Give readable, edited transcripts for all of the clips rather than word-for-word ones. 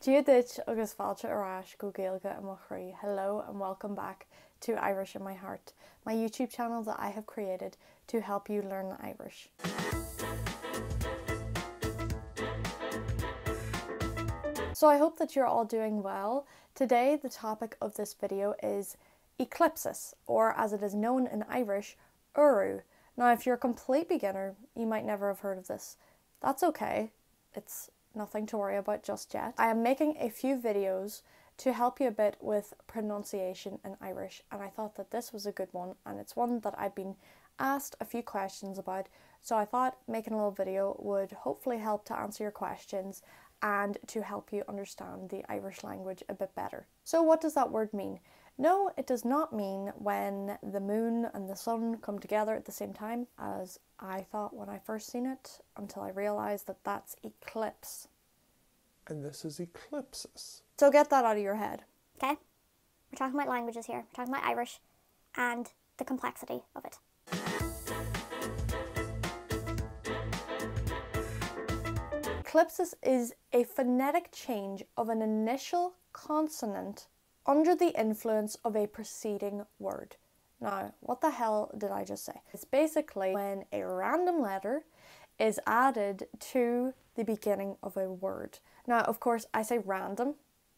Dia Ditch agus fáilte arás go Gaeilge a mo chraí. Hello and welcome back to Irish in My Heart, my YouTube channel that I have created to help you learn Irish. So I hope that you're all doing well. Today the topic of this video is ECLIPSIS, or as it is known in Irish, Uru. Now if you're a complete beginner, you might never have heard of this. That's okay, it's nothing to worry about just yet. I am making a few videos to help you a bit with pronunciation in Irish, and I thought that this was a good one, and it's one that I've been asked a few questions about, so I thought making a little video would hopefully help to answer your questions and to help you understand the Irish language a bit better. So what does that word mean? No, it does not mean when the moon and the sun come together at the same time, as I thought when I first seen it, until I realised that that's eclipse. And this is ECLIPSIS. So get that out of your head. Okay? We're talking about languages here. We're talking about Irish and the complexity of it. ECLIPSIS is a phonetic change of an initial consonant under the influence of a preceding word. Now, what the hell did I just say? It's basically when a random letter is added to the beginning of a word. Now, of course, I say random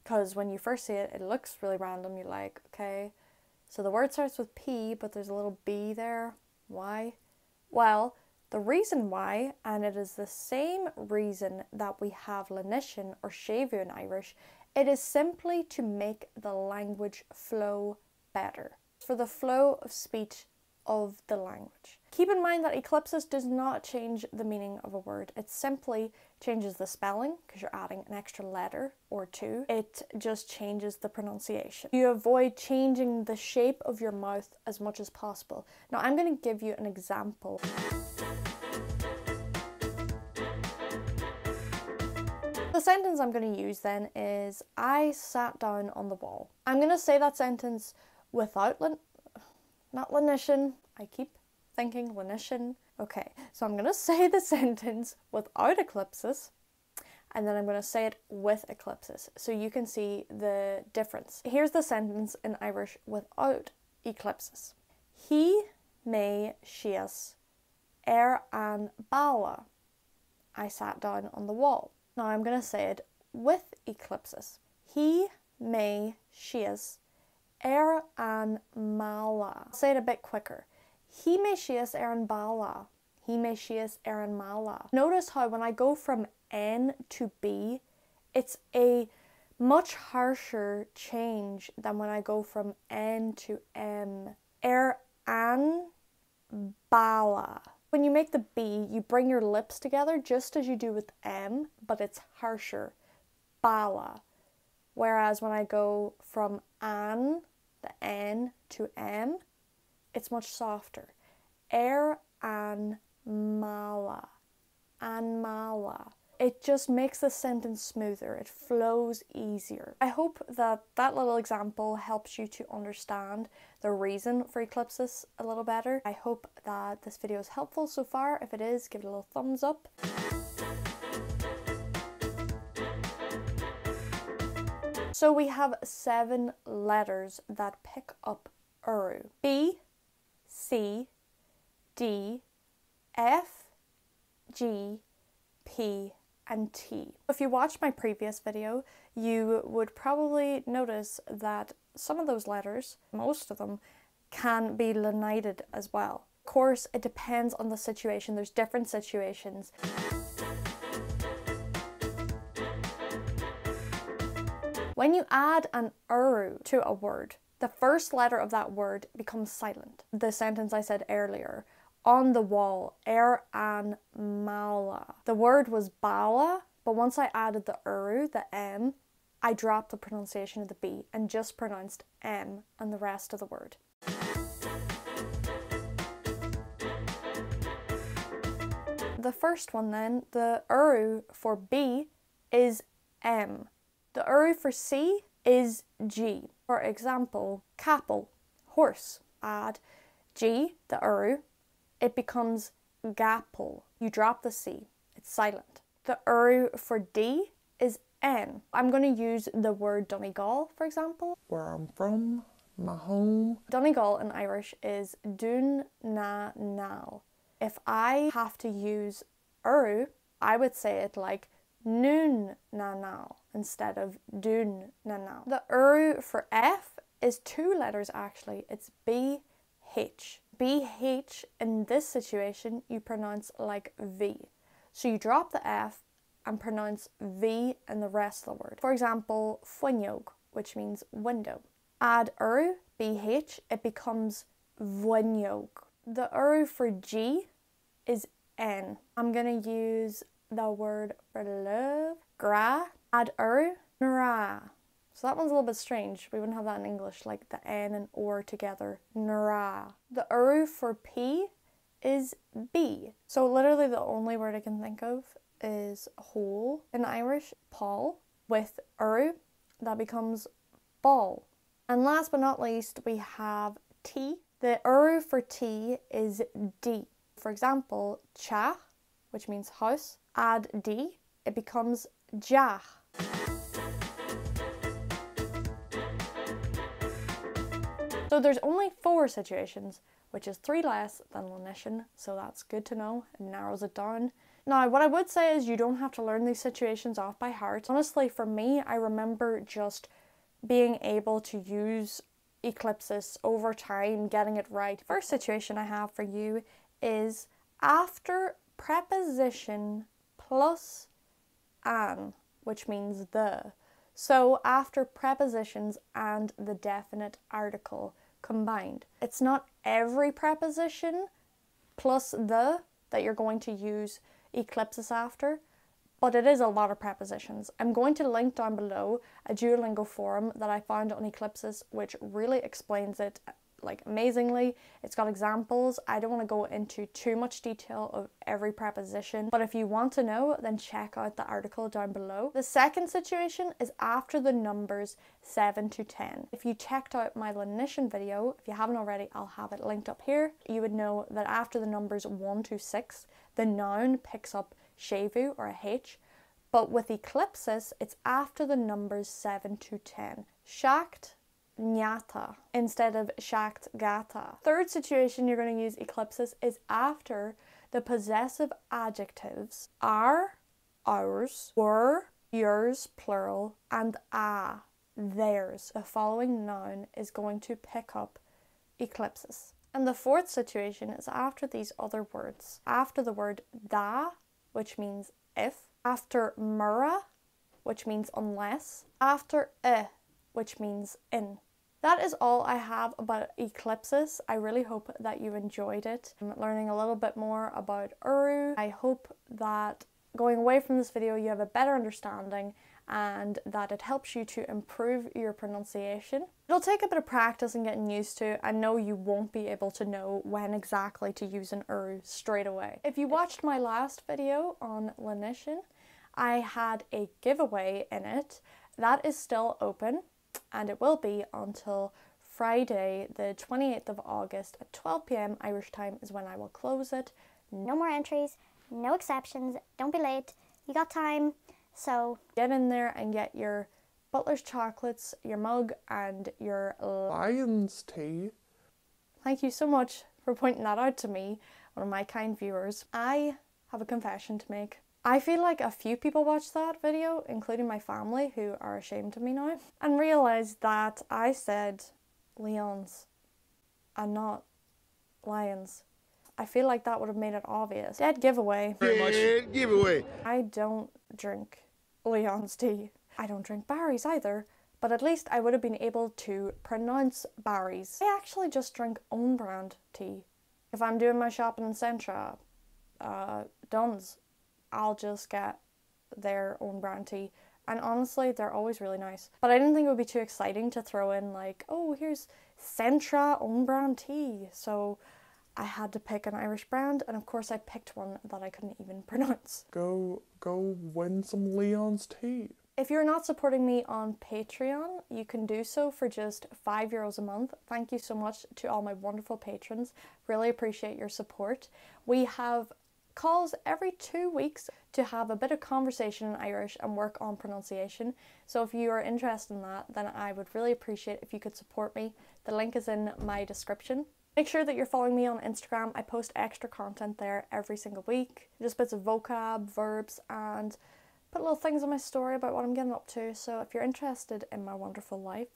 because when you first see it, it looks really random. You're like, okay, so the word starts with P, but there's a little B there. Why? Well, the reason why, and it is the same reason that we have lenition or shavu in Irish, it is simply to make the language flow better, for the flow of speech of the language. Keep in mind that ECLIPSIS does not change the meaning of a word. It simply changes the spelling because you're adding an extra letter or two. It just changes the pronunciation. You avoid changing the shape of your mouth as much as possible. Now I'm going to give you an example. The sentence I'm going to use then is, I sat down on the wall. I'm going to say that sentence without not lenition. I keep thinking lenition. Okay, so I'm going to say the sentence without ECLIPSIS, and then I'm going to say it with ECLIPSIS, so you can see the difference. Here's the sentence in Irish without ECLIPSIS. He may sheas an balla. I sat down on the wall. Now I'm going to say it with ECLIPSIS. He may sheas an mala. I'll say it a bit quicker. He may sheas an balla. He may sheas an mala. Notice how when I go from N to B, it's a much harsher change than when I go from N to M. An balla. When you make the B, you bring your lips together just as you do with M, but it's harsher. Balla. Whereas when I go from an, the N, to M, it's much softer. An mala. An mala. It just makes the sentence smoother. It flows easier. I hope that that little example helps you to understand the reason for ECLIPSIS a little better. I hope that this video is helpful so far. If it is, give it a little thumbs up. So we have 7 letters that pick up Uru. B, C, D, F, G, P, and T. If you watched my previous video, you would probably notice that some of those letters, most of them, can be lenited as well. Of course, it depends on the situation. There's different situations. When you add an Uru to a word, the first letter of that word becomes silent. The sentence I said earlier, on the wall, an mala. The word was bala, but once I added the Uru, the M, I dropped the pronunciation of the B and just pronounced M and the rest of the word. The first one then, the Uru for B is M. The Uru for C is G. For example, capel, horse. Add G, the Uru, it becomes gapel. You drop the C, it's silent. The Uru for D is N. I'm going to use the word Donegal, for example. Where I'm from, my home. Donegal in Irish is dún na now. If I have to use uru, I would say it like nún na now instead of dún na now. The uru for F is 2 letters actually. It's BH. BH in this situation you pronounce like V. So you drop the F and pronounce V in the rest of the word. For example, fuinneog, which means window. Add uru, BH, it becomes bhuinneog. The uru for G is N. I'm going to use the word for love, gra. Add uru, nra. So that one's a little bit strange. We wouldn't have that in English, like the N and or together, nra. The uru for P is B. So literally the only word I can think of is hole in Irish, Paul. With uru, that becomes ball. And last but not least, we have T. The uru for T is D. For example, cha, which means house, add D, it becomes jah. So there's only 4 situations, which is 3 less than lenition, so that's good to know. It narrows it down. Now, what I would say is you don't have to learn these situations off by heart. Honestly, for me, I remember just being able to use ECLIPSIS over time, getting it right. First situation I have for you is after preposition plus an, which means the. So after prepositions and the definite article combined. It's not every preposition plus the that you're going to use ECLIPSIS after, but it is a lot of prepositions. I'm going to link down below a Duolingo forum that I found on ECLIPSIS, which really explains it like amazingly. It's got examples. I don't want to go into too much detail of every preposition, but if you want to know, then check out the article down below. The second situation is after the numbers 7 to 10. If you checked out my lenition video, if you haven't already, I'll have it linked up here. You would know that after the numbers 1 to 6, the noun picks up shevu or a H, but with ECLIPSIS, it's after the numbers 7 to 10. Shacht, nyata, instead of shacht gata. Third situation you're going to use ECLIPSIS is after the possessive adjectives are, ours, were, yours, plural, and a, theirs. The following noun is going to pick up ECLIPSIS. And the fourth situation is after these other words. After the word da, which means if. After mura, which means unless. After which means in. That is all I have about ECLIPSIS. I really hope that you enjoyed it. I'm learning a little bit more about uru. I hope that going away from this video you have a better understanding and that it helps you to improve your pronunciation. It'll take a bit of practice and getting used to. I know you won't be able to know when exactly to use an uru straight away. If you watched my last video on lenition, I had a giveaway in it. That is still open, and it will be until Friday the 28th of August at 12 p.m. Irish time is when I will close it. No more entries, no exceptions, don't be late, you got time, so get in there and get your Butler's chocolates, your mug, and your Lion's tea. Thank you so much for pointing that out to me, one of my kind viewers. I have a confession to make. I feel like a few people watched that video, including my family, who are ashamed of me now, and realised that I said Leons and not lions. I feel like that would have made it obvious. Dead giveaway. Dead giveaway. I don't drink Leon's tea. I don't drink Barry's either, but at least I would have been able to pronounce Barry's. I actually just drink own brand tea. If I'm doing my shopping in Centra, Dunn's, I'll just get their own brand tea. And honestly, they're always really nice. But I didn't think it would be too exciting to throw in like, oh, here's Centra own brand tea. So I had to pick an Irish brand, and of course I picked one that I couldn't even pronounce. Go win some Leon's tea. If you're not supporting me on Patreon, you can do so for just €5 a month. Thank you so much to all my wonderful patrons. Really appreciate your support. We have calls every 2 weeks to have a bit of conversation in Irish and work on pronunciation. So if you are interested in that, then I would really appreciate if you could support me. The link is in my description. Make sure that you're following me on Instagram. I post extra content there every single week. Just bits of vocab, verbs, and put little things on my story about what I'm getting up to. So if you're interested in my wonderful life,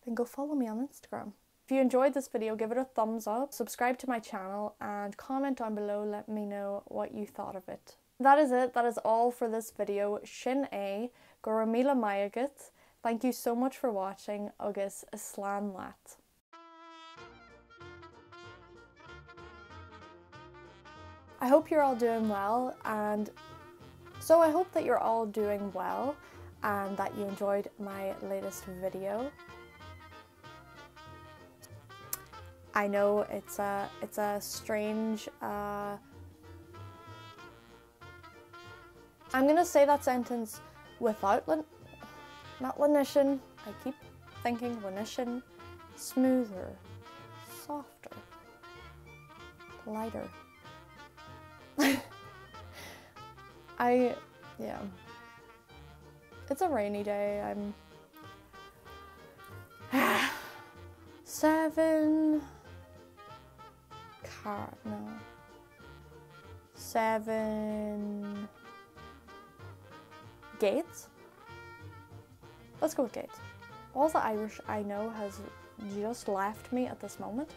then go follow me on Instagram. If you enjoyed this video, give it a thumbs up, subscribe to my channel, and comment down below, let me know what you thought of it. That is it. That is all for this video. Sin é, go raibh míle maith agat. Thank you so much for watching, agus Slán leat. I hope you're all doing well, and so I hope that you're all doing well and that you enjoyed my latest video. I know it's a strange, I'm gonna say that sentence without not lenition, I keep thinking lenition, smoother, softer, lighter. Yeah. It's a rainy day, I'm 7 Gates? Let's go with Gates. All the Irish I know has just left me at this moment.